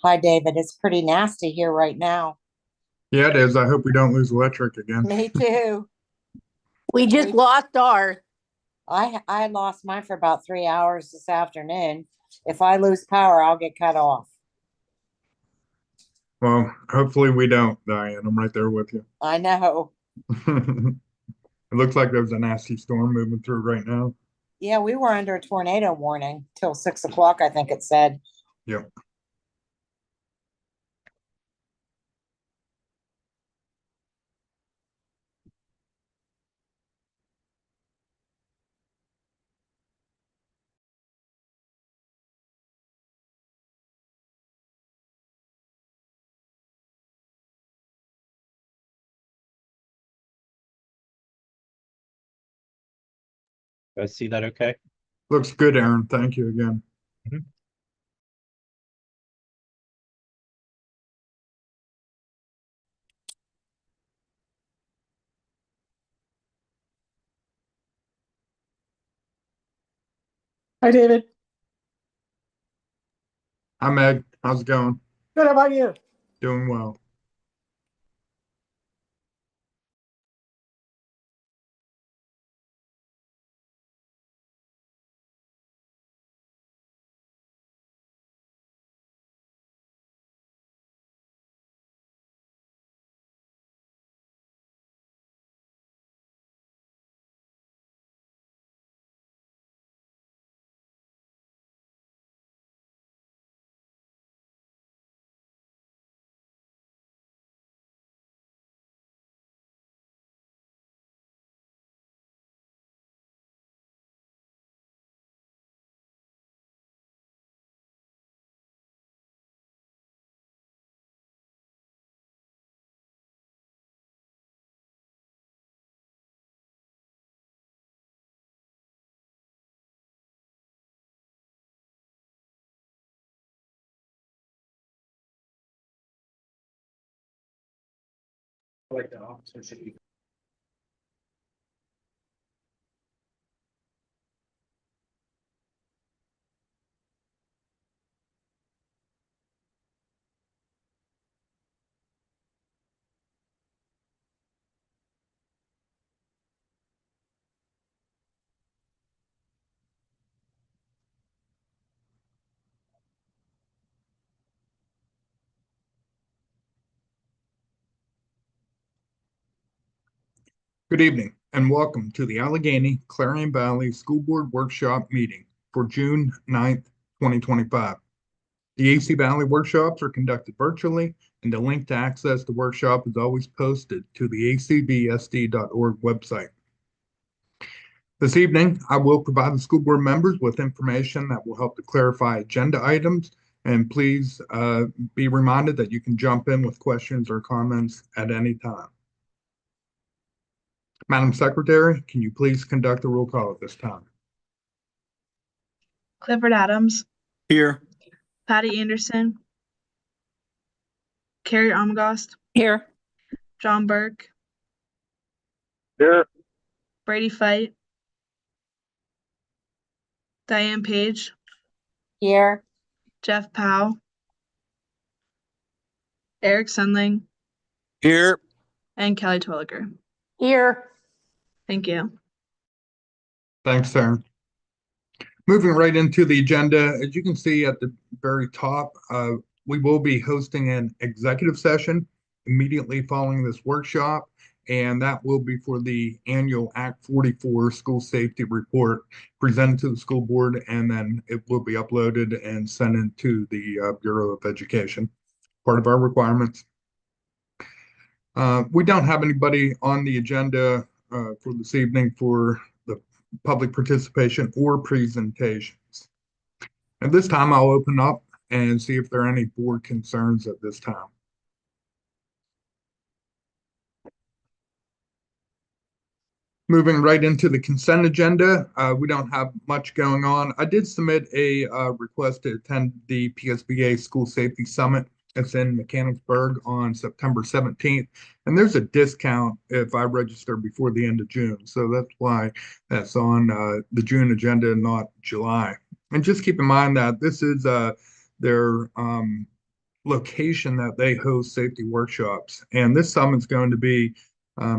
Hi, David. It's pretty nasty here right now. Yeah, it is. I hope we don't lose electric again. Me too. We just lost ours. I lost mine for about 3 hours this afternoon. If I lose power, I'll get cut off. Well, hopefully we don't, Diane. I'm right there with you. I know. It looks like there's a nasty storm moving through right now. Yeah, we were under a tornado warning till 6 o'clock, I think it said. Yep. I see that okay? Looks good, Aaron. Thank you again. Hi, David. Hi, Meg. How's it going? Good. How about you? Doing well. Like the officer should be. Good evening and welcome to the Allegheny Clarion Valley School Board Workshop meeting for June 9th, 2025. The AC Valley workshops are conducted virtually, and the link to access the workshop is always posted to the acvsd.org website. This evening, I will provide the school board members with information that will help to clarify agenda items, and please be reminded that you can jump in with questions or comments at any time. Madam Secretary, can you please conduct a roll call at this time? Clifford Adams. Here. Patty Anderson. Carrie Armagost. Here. John Burke. Here. Brady Fight. Diane Page. Here. Jeff Powell. Eric Sundling. Here. And Kelly Twilliger. Here. Thank you. Thanks, Sarah. Moving right into the agenda, as you can see at the very top, we will be hosting an executive session immediately following this workshop, and that will be for the annual Act 44 school safety report presented to the school board, and then it will be uploaded and sent into the Bureau of Education, part of our requirements. We don't have anybody on the agenda for this evening for the public participation or presentations. At this time, I'll open up and see if there are any board concerns at this time. Moving right into the consent agenda, we don't have much going on. I did submit a request to attend the PSBA School Safety Summit It's in Mechanicsburg on September 17th. And there's a discount if I register before the end of June. So that's why that's on the June agenda and not July. And just keep in mind that this is their location that they host safety workshops. And this summit's going to be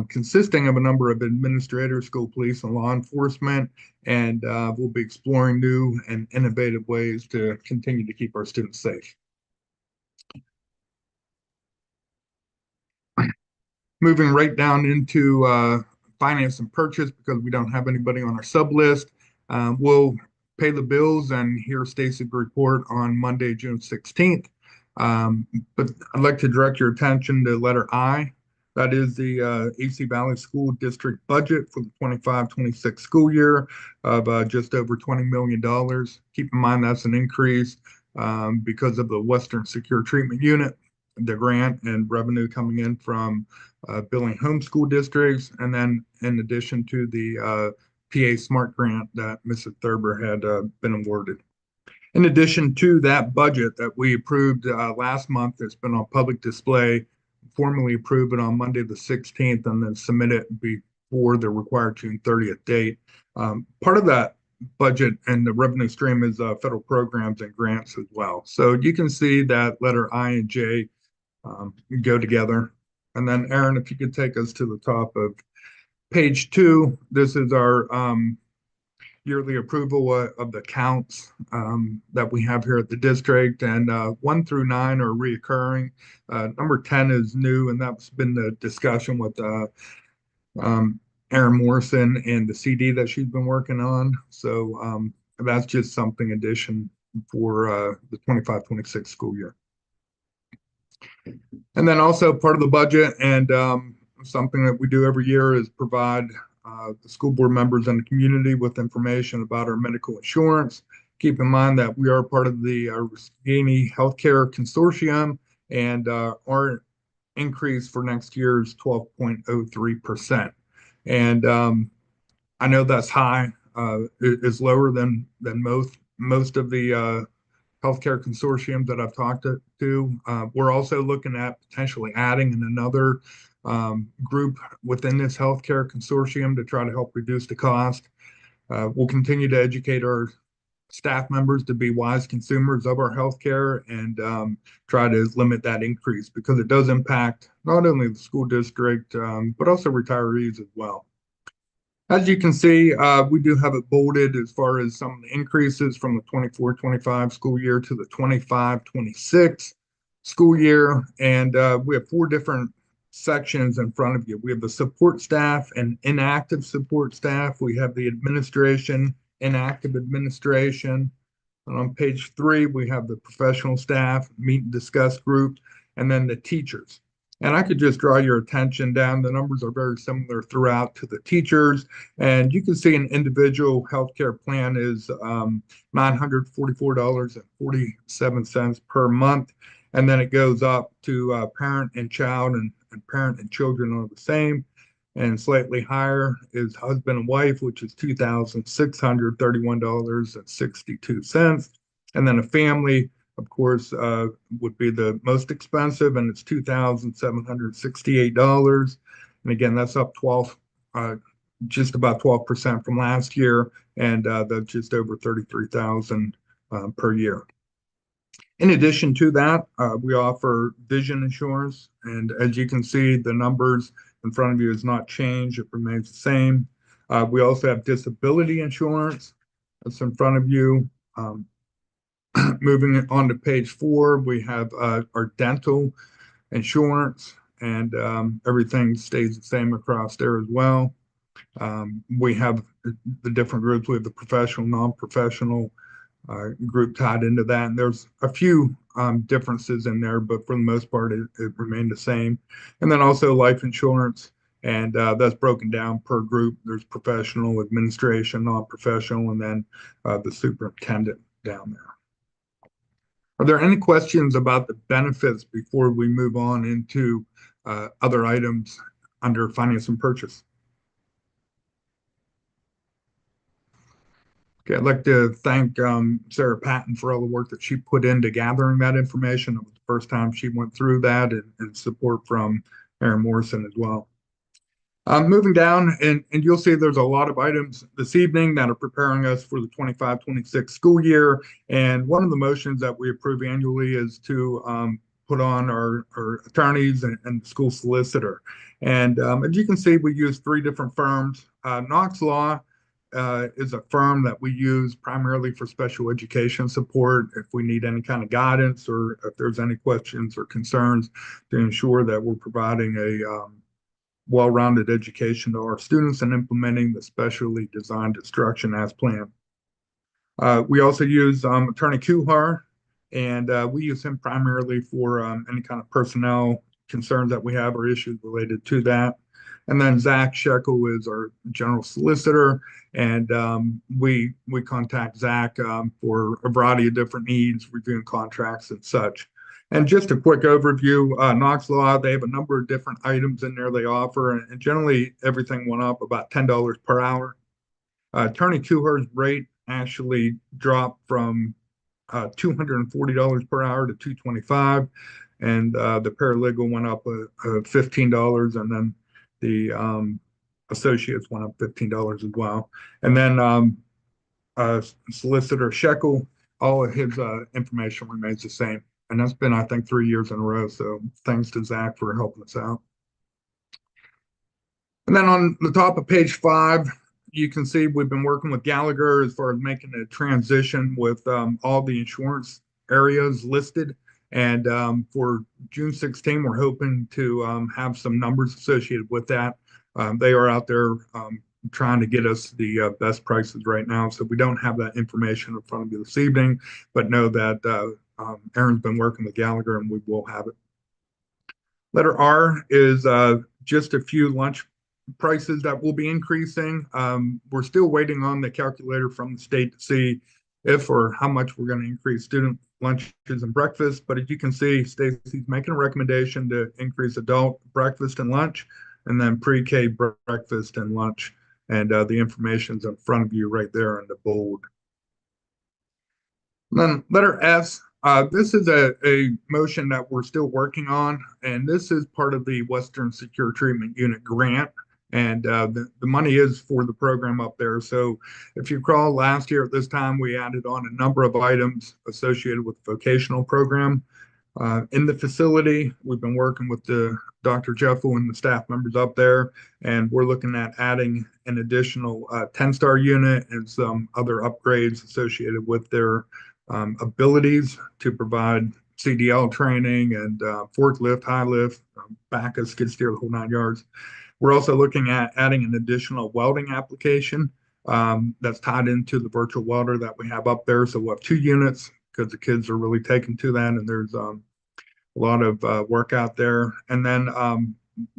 consisting of a number of administrators, school police, and law enforcement. And we'll be exploring new and innovative ways to continue to keep our students safe. Moving right down into finance and purchase because we don't have anybody on our sub list. We'll pay the bills and hear Stacy's report on Monday, June 16th. But I'd like to direct your attention to letter I. That is the AC Valley School District budget for the 25-26 school year of just over $20 million. Keep in mind that's an increase because of the Western Secure Treatment Unit, the grant and revenue coming in from billing homeschool districts, and then in addition to the PA Smart Grant that Mrs. Thurber had been awarded. In addition to that budget that we approved last month, that's been on public display, formally approve it on Monday the 16th, and then submit it before the required June 30th date. Part of that budget and the revenue stream is federal programs and grants as well. So you can see that letter I and J go together. And then Aaron, if you could take us to the top of page 2, this is our yearly approval of the counts that we have here at the district, and 1 through 9 are reoccurring. Number 10 is new, and that's been the discussion with Erin Morrison and the CD that she's been working on. So that's just something addition for the 25-26 school year. And then also part of the budget and something that we do every year is provide the school board members and the community with information about our medical insurance. Keep in mind that we are part of the Allegheny Healthcare Consortium, and our increase for next year is 12.03%. And I know that's high. It is lower than most of the healthcare consortium that I've talked to. We're also looking at potentially adding in another group within this healthcare consortium to try to help reduce the cost. We'll continue to educate our staff members to be wise consumers of our healthcare and try to limit that increase because it does impact not only the school district, but also retirees as well. As you can see, we do have it bolded as far as some of the increases from the 24-25 school year to the 25-26 school year. And we have 4 different sections in front of you. We have the support staff and inactive support staff. We have the administration, inactive administration. And on page 3, we have the professional staff, meet and discuss group, and then the teachers. And I could just draw your attention down. The numbers are very similar throughout to the teachers. And you can see an individual healthcare plan is $944.47 per month. And then it goes up to parent and child, and parent and children are the same. And slightly higher is husband and wife, which is $2,631.62. And then a family, of course, would be the most expensive, and it's $2,768. And again, that's up just about 12% from last year, and that's just over $33,000 per year. In addition to that, we offer vision insurance, and as you can see, the numbers in front of you has not changed; it remains the same. We also have disability insurance that's in front of you. Moving on to page 4, we have our dental insurance, and everything stays the same across there as well. We have the different groups. We have the professional, non-professional group tied into that. And there's a few differences in there, but for the most part, it remained the same. And then also life insurance, and that's broken down per group. There's professional, administration, non-professional, and then the superintendent down there. Are there any questions about the benefits before we move on into other items under finance and purchase? Okay, I'd like to thank Sarah Patton for all the work that she put into gathering that information. It was first time she went through that, and support from Aaron Morrison as well. Moving down, and you'll see there's a lot of items this evening that are preparing us for the 25-26 school year. And one of the motions that we approve annually is to put on our attorneys and the school solicitor. And as you can see, we use 3 different firms. Knox Law is a firm that we use primarily for special education support if we need any kind of guidance or if there's any questions or concerns to ensure that we're providing a well-rounded education to our students and implementing the specially designed instruction as planned. We also use Attorney Kuhar, and we use him primarily for any kind of personnel concerns that we have or issues related to that. And then Zach Shekel is our general solicitor, and we contact Zach for a variety of different needs, reviewing contracts and such. And just a quick overview, Knox Law, they have a number of different items in there they offer, and generally everything went up about $10 per hour. Attorney Kuhar's rate actually dropped from $240 per hour to $225, and the paralegal went up $15, and then the associates went up $15 as well. And then Solicitor Shekel, all of his information remains the same. And that's been, I think, 3 years in a row. So thanks to Zach for helping us out. And then on the top of page 5, you can see we've been working with Gallagher as far as making a transition with all the insurance areas listed. And for June 16, we're hoping to have some numbers associated with that. They are out there trying to get us the best prices right now. So we don't have that information in front of you this evening, but know that Aaron's been working with Gallagher and we will have it. Letter R is just a few lunch prices that will be increasing. We're still waiting on the calculator from the state to see if or how much we're going to increase student lunches and breakfast. But as you can see, Stacy's making a recommendation to increase adult breakfast and lunch, and then pre-K breakfast and lunch. And the information's in front of you right there in the bold. And then letter S, this is a motion that we're still working on, and this is part of the Western Secure Treatment Unit grant. And the money is for the program up there. So if you recall, last year at this time, we added on a number of items associated with the vocational program. In the facility, we've been working with the Dr. Jeffel and the staff members up there, and we're looking at adding an additional 10-star unit and some other upgrades associated with their abilities to provide CDL training and forklift, high lift, back of skid steer, the whole 9 yards. We're also looking at adding an additional welding application that's tied into the virtual welder that we have up there. So we'll have 2 units because the kids are really taking to that, and there's a lot of work out there. And then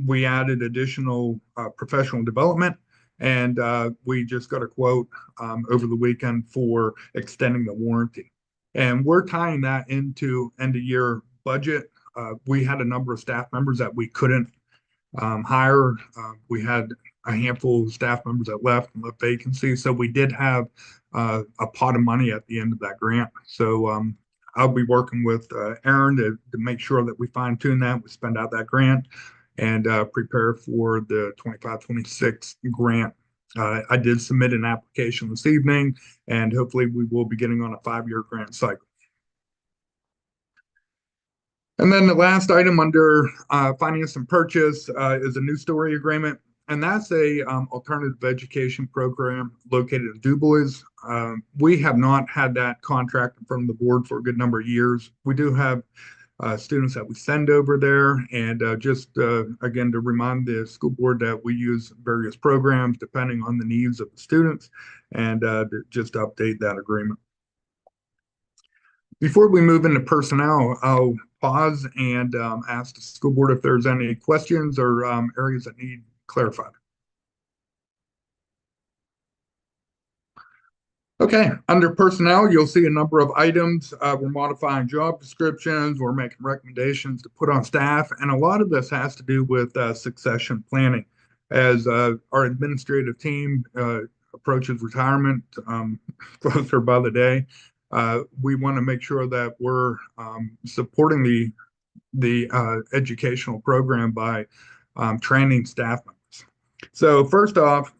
we added additional professional development, and we just got a quote over the weekend for extending the warranty. And we're tying that into end of year budget. We had a number of staff members that we couldn't hire. We had a handful of staff members that left vacancies. So we did have a pot of money at the end of that grant. So I'll be working with Aaron to make sure that we fine tune that, we spend out that grant and prepare for the 25-26 grant. I did submit an application this evening, and hopefully we will be getting on a 5-year grant cycle. And then the last item under finance and purchase is a new story agreement. And that's a alternative education program located in DuBois. We have not had that contract in front of the board for a good number of years. We do have students that we send over there. And just again, to remind the school board that we use various programs depending on the needs of the students, and just update that agreement. Before we move into personnel, I'll pause and ask the school board if there's any questions or areas that need clarified. Okay, under personnel, you'll see a number of items. We're modifying job descriptions, we're making recommendations to put on staff, and a lot of this has to do with succession planning. As our administrative team approaches retirement closer by the day, we want to make sure that we're supporting the educational program by training staff members. So first off,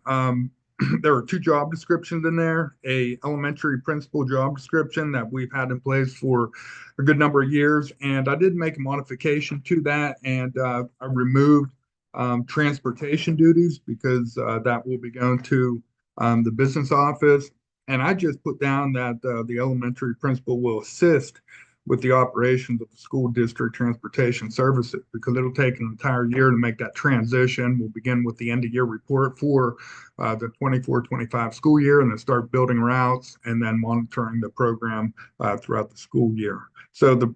there are two job descriptions in there, a elementary principal job description that we've had in place for a good number of years. And I did make a modification to that, and I removed transportation duties because that will be going to the business office. And I just put down that the elementary principal will assist with the operations of the school district transportation services because it'll take an entire year to make that transition. We'll begin with the end of year report for the 24-25 school year and then start building routes and then monitoring the program throughout the school year. So the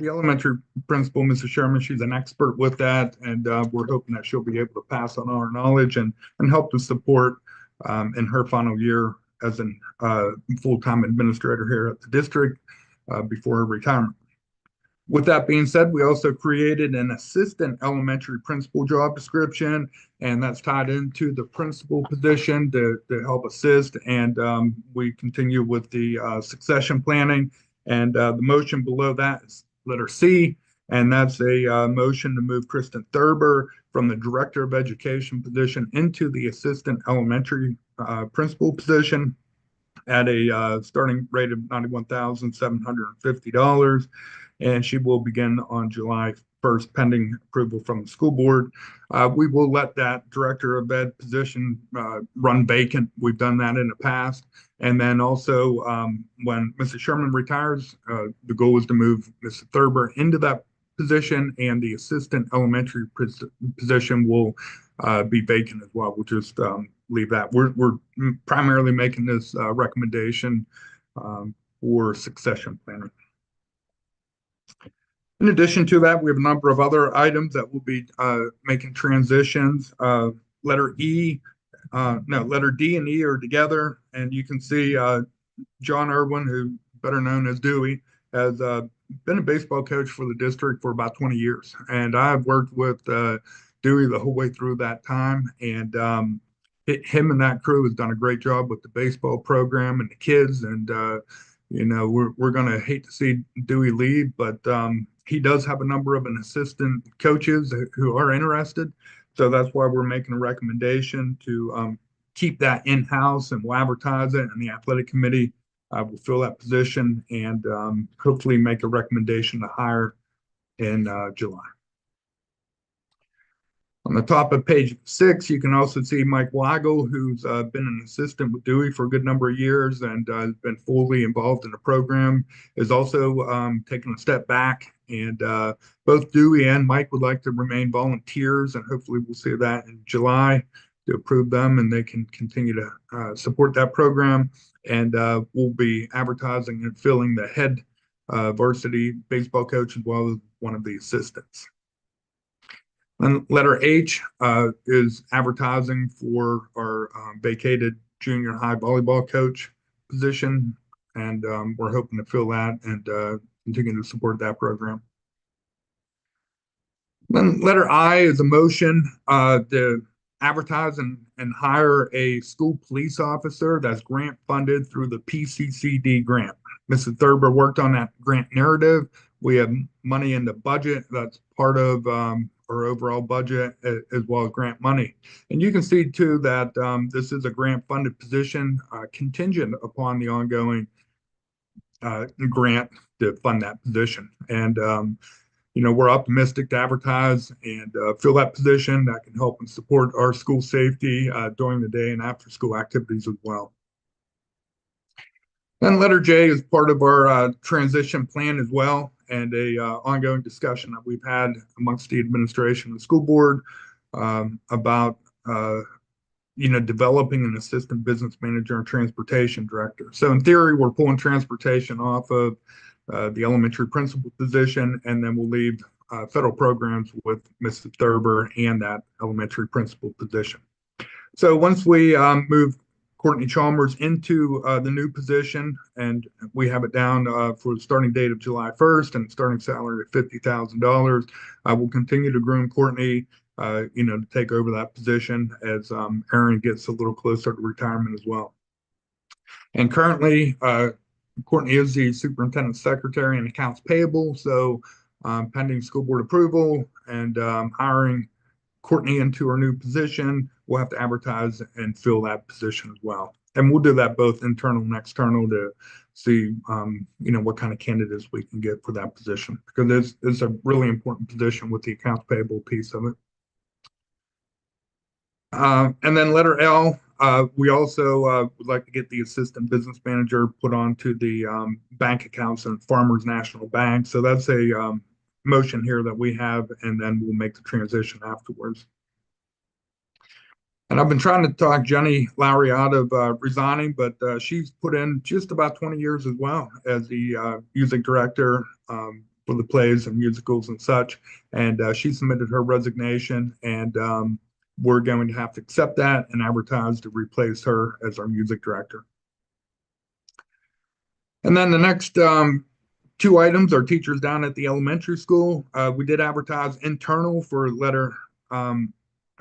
elementary principal, Mrs. Sherman, she's an expert with that, and we're hoping that she'll be able to pass on our knowledge and help to support in her final year as a full-time administrator here at the district before her retirement. With that being said, we also created an assistant elementary principal job description, and that's tied into the principal position to help assist. And we continue with the succession planning. And the motion below that is letter C, and that's a motion to move Kristen Thurber from the Director of Education position into the assistant elementary principal position at a starting rate of $91,750. And she will begin on July 1st, pending approval from the school board. We will let that Director of Ed position run vacant. We've done that in the past. And then also when Mrs. Sherman retires, the goal is to move Mrs. Thurber into that position, and the assistant elementary position will be vacant as well. We'll just leave that. We're primarily making this recommendation for succession planning. In addition to that, we have a number of other items that will be making transitions. Letter D and E are together, and you can see John Irwin, who better known as Dewey, has been a baseball coach for the district for about 20 years. And I've worked with Dewey the whole way through that time. And him and that crew has done a great job with the baseball program and the kids. And, we're going to hate to see Dewey leave, but he does have a number of assistant coaches who are interested. So that's why we're making a recommendation to keep that in-house, and we'll advertise it, and the athletic committee will fill that position and hopefully make a recommendation to hire in July. On the top of page 6, you can also see Mike Weigel, who's been an assistant with Dewey for a good number of years and has been fully involved in the program, is also taking a step back. And both Dewey and Mike would like to remain volunteers, and hopefully we'll see that in July to approve them, and they can continue to support that program. And we'll be advertising and filling the head varsity baseball coach as well as one of the assistants. And letter H is advertising for our vacated junior high volleyball coach position, and we're hoping to fill that and continue to support that program. Then letter I is a motion to advertise and hire a school police officer that's grant funded through the PCCD grant. Mrs. Thurber worked on that grant narrative. We have money in the budget that's part of our overall budget, as well as grant money. And you can see too that this is a grant funded position contingent upon the ongoing grant to fund that position. And we're optimistic to advertise and fill that position that can help and support our school safety during the day and after school activities as well. Then letter J is part of our transition plan as well, and a ongoing discussion that we've had amongst the administration and the school board about developing an assistant business manager and transportation director. So in theory, we're pulling transportation off of the elementary principal position, and then we'll leave federal programs with Mrs. Thurber and that elementary principal position. So once we move Courtney Chalmers into the new position, and we have it down for the starting date of July 1st and starting salary of $50,000. We'll continue to groom Courtney, to take over that position as Aaron gets a little closer to retirement as well. And currently, Courtney is the superintendent's secretary and accounts payable. So pending school board approval and hiring Courtney into her new position, we'll have to advertise and fill that position as well. And we'll do that both internal and external to see, what kind of candidates we can get for that position, because it's a really important position with the accounts payable piece of it. And then letter L, we also would like to get the assistant business manager put onto the bank accounts and Farmers National Bank. So that's a motion here that we have, and then we'll make the transition afterwards. And I've been trying to talk Jenny Lowry out of resigning, but she's put in just about 20 years as well as the music director for the plays and musicals and such. And she submitted her resignation, and we're going to have to accept that and advertise to replace her as our music director. And then the next two items are teachers down at the elementary school. We did advertise internal for letter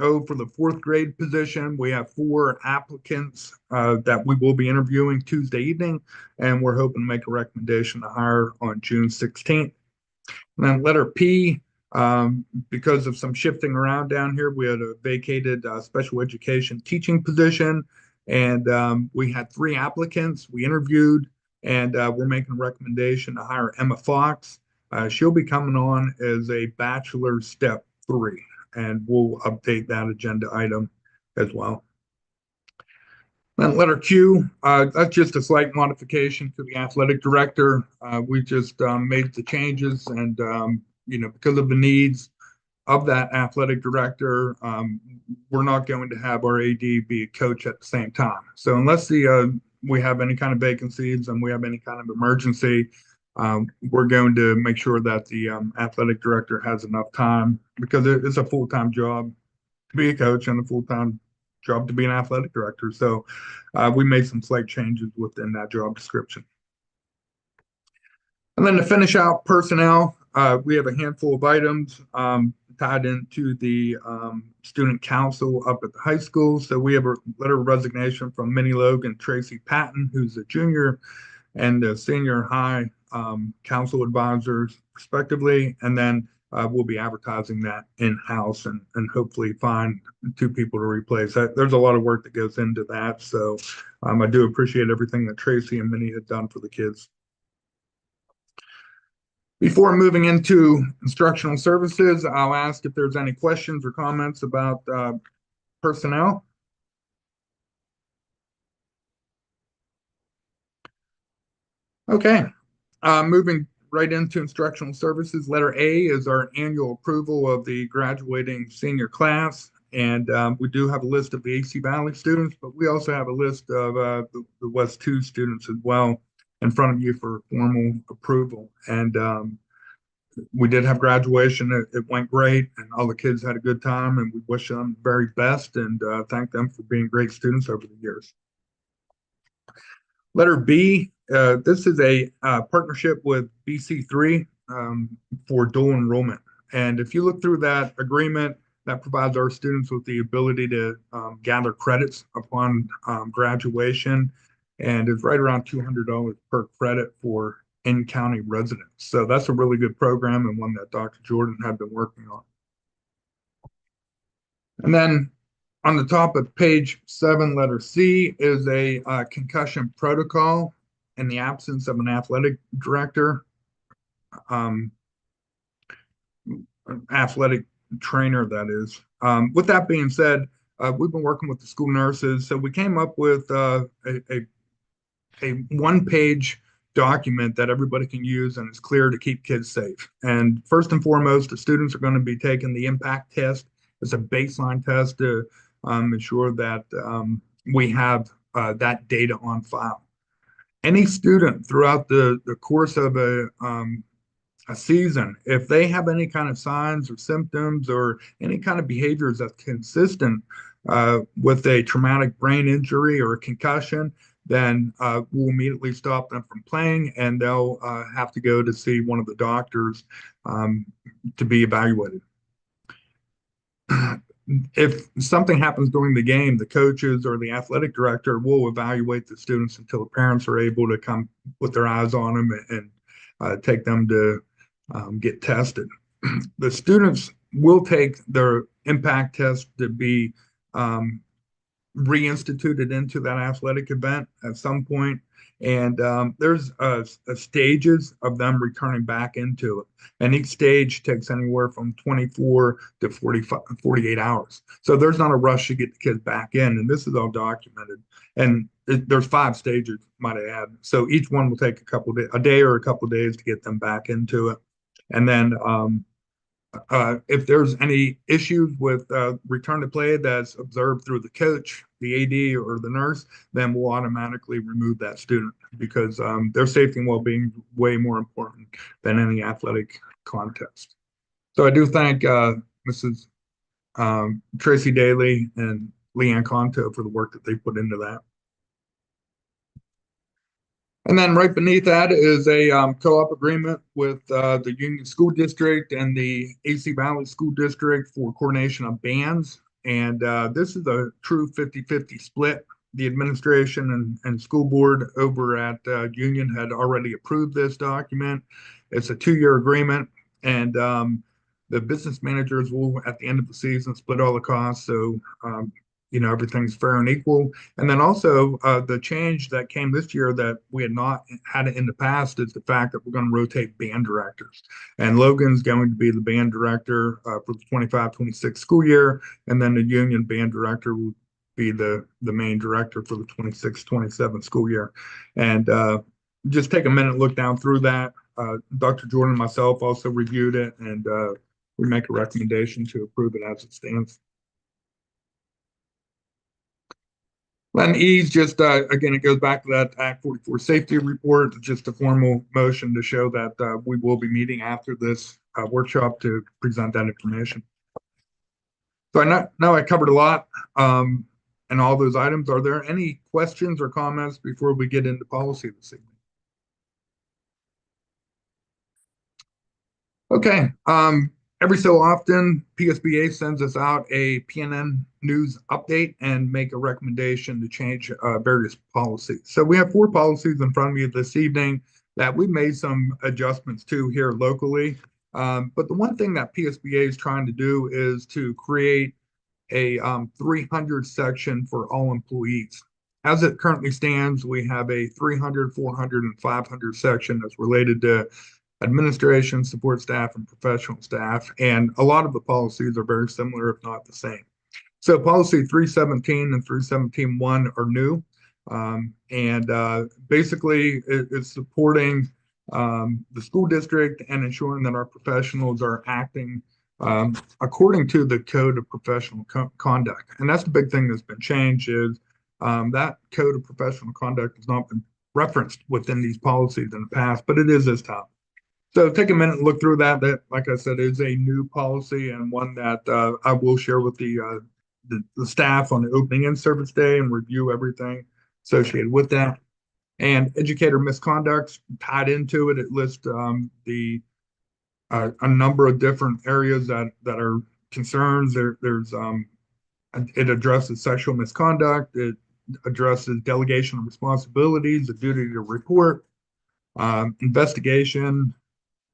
O for the fourth grade position. We have 4 applicants that we will be interviewing Tuesday evening, and we're hoping to make a recommendation to hire on June 16th. And then letter P, because of some shifting around down here, we had a vacated special education teaching position, and we had 3 applicants. We interviewed, and we're making a recommendation to hire Emma Fox. She'll be coming on as a bachelor step 3, and we'll update that agenda item as well. Then letter Q, that's just a slight modification to the athletic director. We just made the changes, and because of the needs of that athletic director, we're not going to have our AD be a coach at the same time. So unless we have any kind of vacancies and we have any kind of emergency, we're going to make sure that the athletic director has enough time, because it's a full-time job to be a coach and a full-time job to be an athletic director. So we made some slight changes within that job description. And then to finish out personnel, we have a handful of items tied into the student council up at the high school. So we have a letter of resignation from Minnie Logue and Tracy Patton, who's a junior and a senior high council advisors, respectively. And then we'll be advertising that in-house and hopefully find 2 people to replace that. There's a lot of work that goes into that. So I do appreciate everything that Tracy and Minnie had done for the kids. Before moving into instructional services, I'll ask if there's any questions or comments about personnel. Okay, moving right into instructional services. Letter A is our annual approval of the graduating senior class. And we do have a list of the AC Valley students, but we also have a list of the West 2 students as well in front of you for formal approval. And we did have graduation. It went great, and all the kids had a good time, and we wish them the very best and thank them for being great students over the years. Letter B, this is a partnership with BC3 for dual enrollment. And if you look through that agreement, that provides our students with the ability to gather credits upon graduation, and it's right around $200 per credit for in-county residents. So that's a really good program, and one that Dr. Jordan had been working on. And then on the top of page 7, letter C is a concussion protocol in the absence of an athletic director, athletic trainer, that is. With that being said, we've been working with the school nurses, so we came up with a one-page document that everybody can use, and it's clear to keep kids safe. And first and foremost, the students are going to be taking the impact test. It's a baseline test to ensure that we have that data on file. Any student throughout the course of a season, if they have any kind of signs or symptoms or any kind of behaviors that's consistent with a traumatic brain injury or a concussion, then we'll immediately stop them from playing, and they'll have to go to see one of the doctors to be evaluated. if something happens during the game, the coaches or the athletic director will evaluate the students until the parents are able to come with their eyes on them and take them to get tested. The students will take their impact test to be reinstituted into that athletic event at some point. And there's stages of them returning back into it. And each stage takes anywhere from 24 to 48 hours. So there's not a rush to get the kids back in. And this is all documented. And there's 5 stages, might I add. So each one will take a day or a couple of days to get them back into it. And then if there's any issues with return to play that's observed through the coach, the AD, or the nurse, then we'll automatically remove that student because their safety and well-being is way more important than any athletic contest. So I do thank Mrs. Tracy Daly and Leanne Conto for the work that they put into that. And then right beneath that is a co-op agreement with the Union School District and the AC Valley School District for coordination of bands. And this is a true 50-50 split. The administration and school board over at Union had already approved this document. It's a 2-year agreement, and the business managers will, at the end of the season, split all the costs. So everything's fair and equal. And then also the change that came this year that we had not had it in the past is the fact that we're going to rotate band directors. And Logan's going to be the band director for the 25-26 school year. And then the Union band director will be the main director for the 26-27 school year. And just take a minute, look down through that. Dr. Jordan and myself also reviewed it, and we make a recommendation to approve it as it stands. Then E's just, again, it goes back to that Act 44 safety report, just a formal motion to show that we will be meeting after this workshop to present that information. So I know I covered a lot and all those items. Are there any questions or comments before we get into policy this evening? Okay. Every so often, PSBA sends us out a PNN news update and make a recommendation to change various policies. So we have 4 policies in front of me this evening that we've made some adjustments to here locally. But the one thing that PSBA is trying to do is to create a 300 section for all employees. As it currently stands, we have a 300, 400, and 500 section that's related to administration, support staff, and professional staff. And a lot of the policies are very similar, if not the same. So policy 317 and 317.1 are new. Basically it's supporting the school district and ensuring that our professionals are acting according to the code of professional conduct. And that's the big thing that's been changed is that code of professional conduct has not been referenced within these policies in the past, but it is this time. So take a minute and look through that. That, like I said, is a new policy and one that I will share with the staff on the opening and service day and review everything associated with that. And educator misconduct tied into it. It lists a number of different areas that are concerns. It addresses sexual misconduct. It addresses delegation of responsibilities, the duty to report, investigation,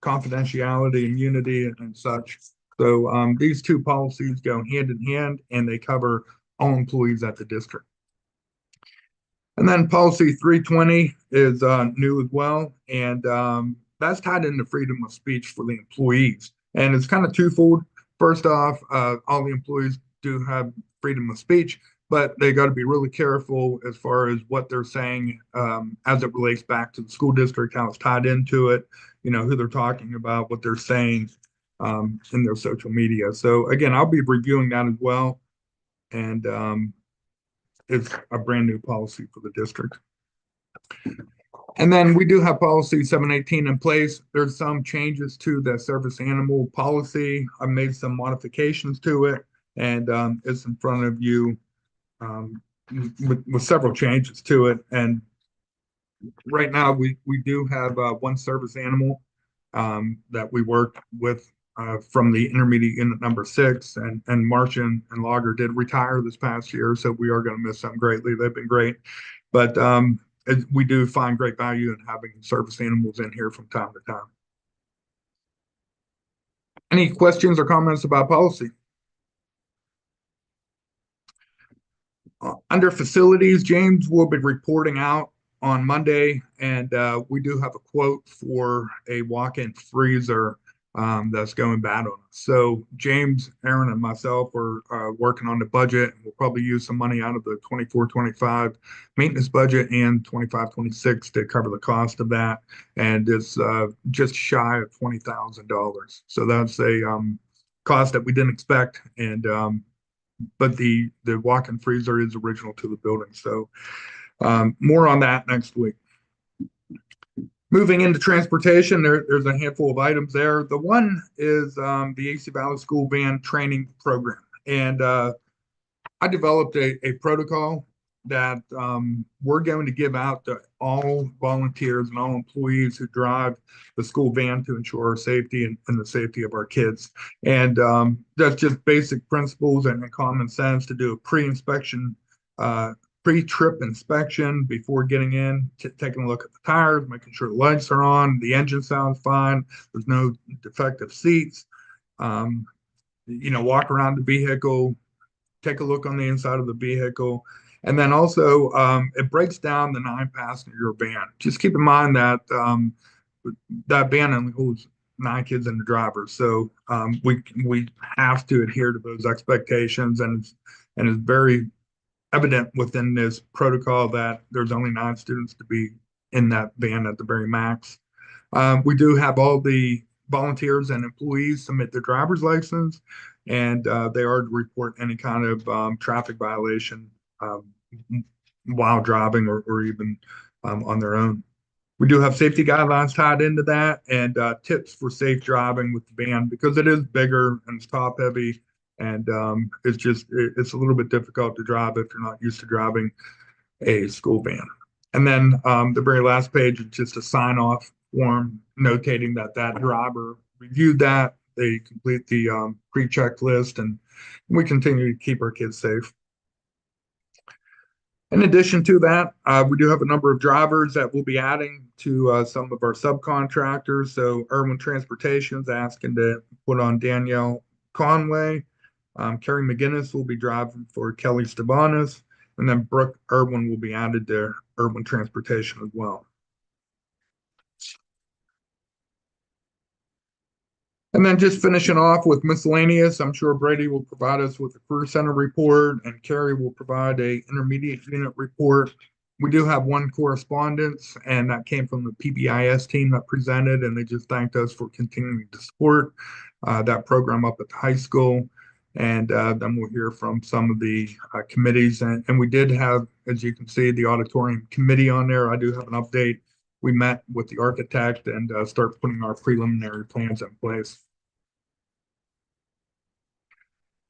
confidentiality, immunity, and such. So these 2 policies go hand in hand, and they cover all employees at the district. And then policy 320 is new as well, and that's tied into freedom of speech for the employees. And it's kind of twofold. First off, all the employees do have freedom of speech, but they got to be really careful as far as what they're saying as it relates back to the school district, how it's tied into it, who they're talking about, what they're saying in their social media. So again, I'll be reviewing that as well. And it's a brand new policy for the district. And then we do have policy 718 in place. There's some changes to the service animal policy. I've made some modifications to it, and it's in front of you with several changes to it. And right now we do have one service animal that we work with from the intermediate unit number 6, and Martian and Lager did retire this past year, so we are going to miss them greatly. They've been great, but we do find great value in having service animals in here from time to time. Any questions or comments about policy? Under facilities, James will be reporting out on Monday, and we do have a quote for a walk-in freezer that's going bad on us. So James, Aaron, and myself are working on the budget. We'll probably use some money out of the 24-25 maintenance budget and 25-26 to cover the cost of that, and it's just shy of $20,000. So that's a cost that we didn't expect, and but the walk-in freezer is original to the building. So more on that next week. Moving into transportation, there's a handful of items there. The one is the AC Valley School Van Training Program. And I developed a protocol that we're going to give out to all volunteers and all employees who drive the school van to ensure our safety and the safety of our kids. And that's just basic principles and common sense to do a pre-inspection, pre-trip inspection before getting in, taking a look at the tires, making sure the lights are on, the engine sounds fine, there's no defective seats. Walk around the vehicle, take a look on the inside of the vehicle. And then also, it breaks down the 9-passenger van. Just keep in mind that that van only holds 9 kids and the driver. So we have to adhere to those expectations, and it's very evident within this protocol that there's only 9 students to be in that van at the very max. We do have all the volunteers and employees submit their driver's license, and they are to report any kind of traffic violation while driving or even on their own. We do have safety guidelines tied into that, and tips for safe driving with the van, because it is bigger and it's top heavy, and it's a little bit difficult to drive if you're not used to driving a school van. And then the very last page is just a sign off form notating that driver reviewed that, they complete the pre-checklist, and we continue to keep our kids safe. In addition to that, we do have a number of drivers that we'll be adding to some of our subcontractors. So Irwin Transportation is asking to put on Danielle Conway. Carrie McGinnis will be driving for Kelly Stavanis, and then Brooke Irwin will be added to Irwin Transportation as well. And then just finishing off with miscellaneous, I'm sure Brady will provide us with a career center report, and Carrie will provide a intermediate unit report. We do have one correspondence, and that came from the PBIS team that presented, and they just thanked us for continuing to support that program up at the high school. And then we'll hear from some of the committees. And we did have, as you can see, the auditorium committee on there. I do have an update. We met with the architect and start putting our preliminary plans in place.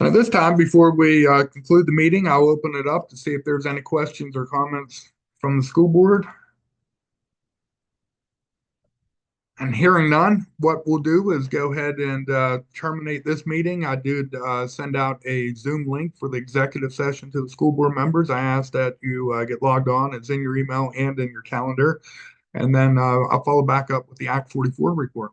And at this time, before we conclude the meeting, I'll open it up to see if there's any questions or comments from the school board. And hearing none, what we'll do is go ahead and terminate this meeting. I did send out a Zoom link for the executive session to the school board members. I asked that you get logged on. It's in your email and in your calendar. And then I'll follow back up with the Act 44 report.